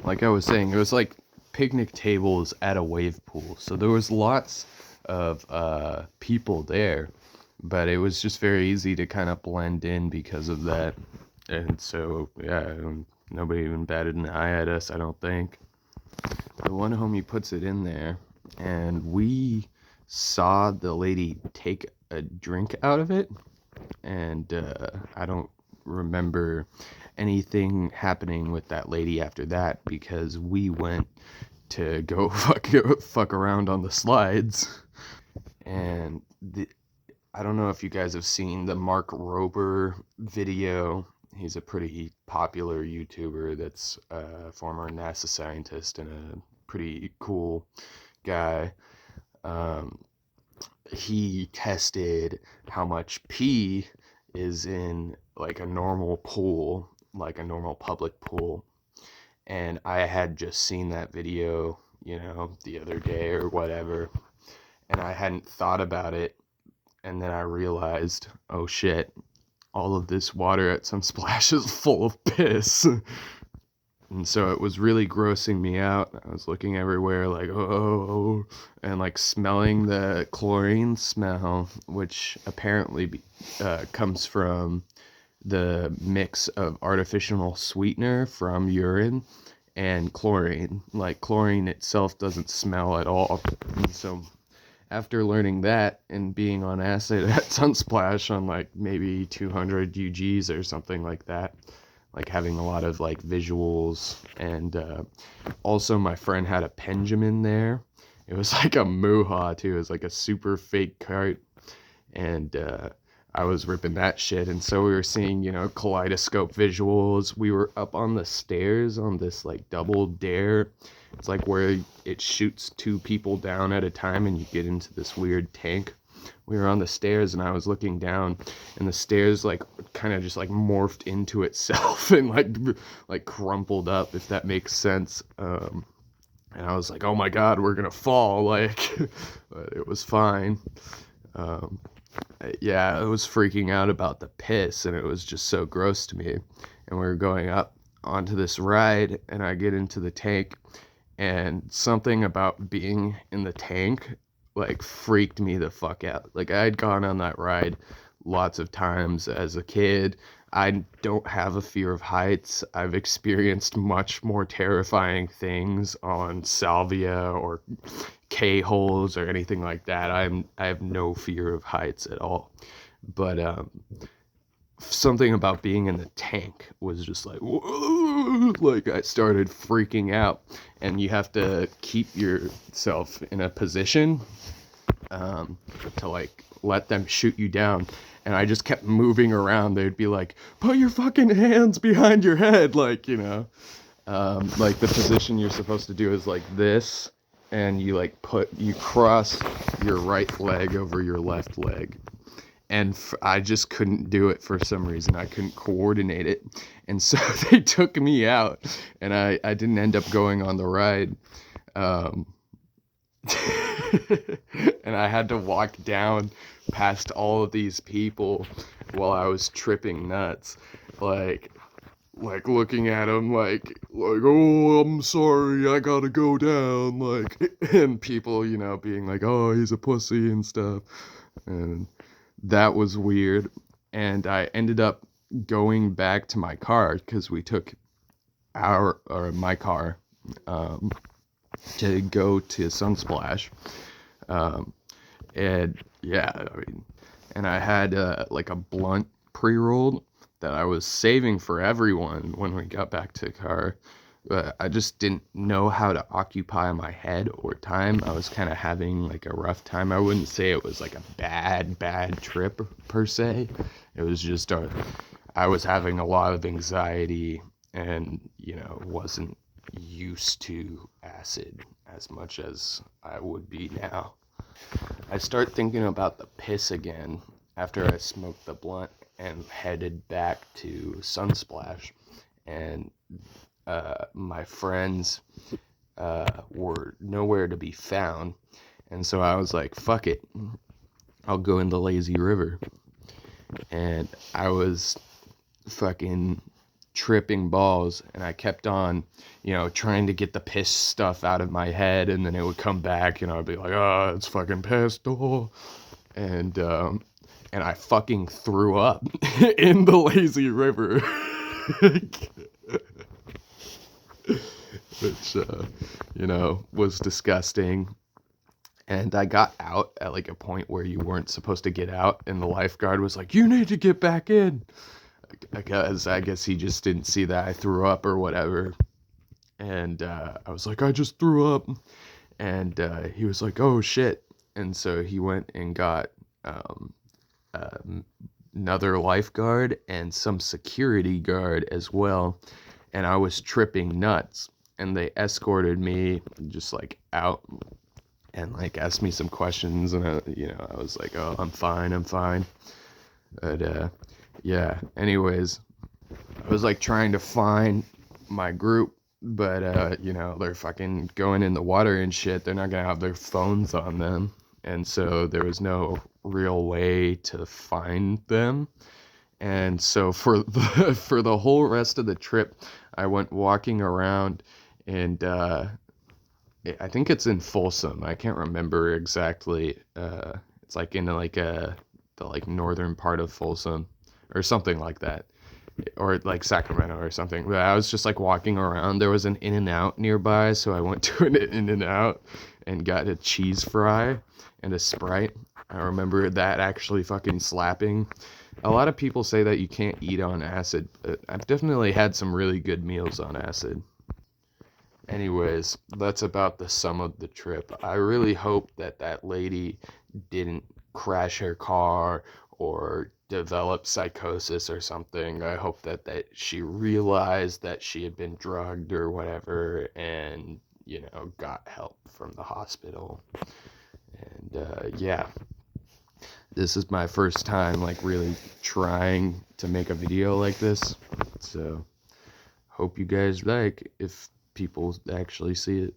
like I was saying, it was like picnic tables at a wave pool. So there was lots of people there, but it was just very easy to kind of blend in because of that. And so, yeah, nobody even batted an eye at us, I don't think. The one homie puts it in there, and we saw the lady take a drink out of it, and I don't remember anything happening with that lady after that because we went to go fuck around on the slides. And I don't know if you guys have seen the Mark Rober video. He's a pretty popular YouTuber that's a former NASA scientist and a pretty cool guy. Um, he tested how much pee is in like a normal pool, like a normal public pool. And I had just seen that video, the other day or whatever, and I hadn't thought about it. And then I realized, oh shit, all of this water at Sunsplash is full of piss. And so it was really grossing me out. I was looking everywhere like, oh, and like smelling the chlorine smell, which apparently comes from the mix of artificial sweetener from urine and chlorine. Like chlorine itself doesn't smell at all. And so after learning that and being on acid at Sunsplash on like maybe 200 UGs or something like that, like having a lot of like visuals, and also my friend had a Benjamin there. It was like a Muha too. It was like a super fake cart, and I was ripping that shit. And so we were seeing, kaleidoscope visuals. We were up on the stairs on this like double dare. It's like where it shoots two people down at a time and you get into this weird tank. We were on the stairs and I was looking down, and the stairs like kind of just like morphed into itself and like crumpled up, if that makes sense. And I was like, oh my god, we're gonna fall, like. But it was fine. um, yeah, I was freaking out about the piss, and it was just so gross to me. And we were going up onto this ride, and I get into the tank, and something about being in the tank like freaked me the fuck out. Like I had gone on that ride lots of times as a kid. I don't have a fear of heights. I've experienced much more terrifying things on salvia or K-holes or anything like that. I have no fear of heights at all. But something about being in the tank was just like, whoa, like I started freaking out. And you have to keep yourself in a position to like let them shoot you down. And I just kept moving around. They'd be like, put your fucking hands behind your head, like, like the position you're supposed to do is like this, and you like you cross your right leg over your left leg. And I just couldn't do it for some reason. I couldn't coordinate it. And so they took me out, and I didn't end up going on the ride. And I had to walk down past all of these people while I was tripping nuts. Like looking at them like, oh, I'm sorry, I gotta go down. Like, and people, being like, oh, he's a pussy and stuff. And that was weird. And I ended up going back to my car because we took my car to go to Sunsplash. And yeah, and I had like a blunt pre-rolled that I was saving for everyone when we got back to the car. But I just didn't know how to occupy my head or time. I was kind of having like a rough time. I wouldn't say it was like a bad trip per se. It was just I was having a lot of anxiety and, wasn't used to acid as much as I would be now. I start thinking about the piss again after I smoked the blunt and headed back to Sunsplash. And my friends were nowhere to be found. And so I was like, fuck it, I'll go in the lazy river. And I was fucking tripping balls, and I kept on, trying to get the piss stuff out of my head, and then it would come back, and I'd be like, oh, it's fucking pissed, oh. And I fucking threw up in the lazy river. Which, was disgusting. And I got out at like a point where you weren't supposed to get out, and the lifeguard was like, you need to get back in. Because I guess he just didn't see that I threw up or whatever. And I was like, I just threw up. And he was like, oh shit. And so he went and got uh, another lifeguard and some security guard as well. And I was tripping nuts. And they escorted me just like out and like asked me some questions. And I was like, oh, I'm fine. But yeah, anyways, I was like trying to find my group, but they're fucking going in the water and shit. They're not gonna have their phones on them, and so there was no real way to find them. And so for the whole rest of the trip, I went walking around, and I think it's in Folsom. I can't remember exactly. It's like in like the like northern part of Folsom or something like that, or like Sacramento or something. But I was just like walking around. There was an In-N-Out nearby, so I went to an In-N-Out and got a cheese fry and a Sprite. I remember that actually fucking slapping. A lot of people say that you can't eat on acid, but I've definitely had some really good meals on acid. Anyways, that's about the sum of the trip. I really hope that lady didn't crash her car or develop psychosis or something. I hope that she realized that she had been drugged or whatever, and got help from the hospital. And yeah, this is my first time like really trying to make a video like this, so hope you guys like if people actually see it.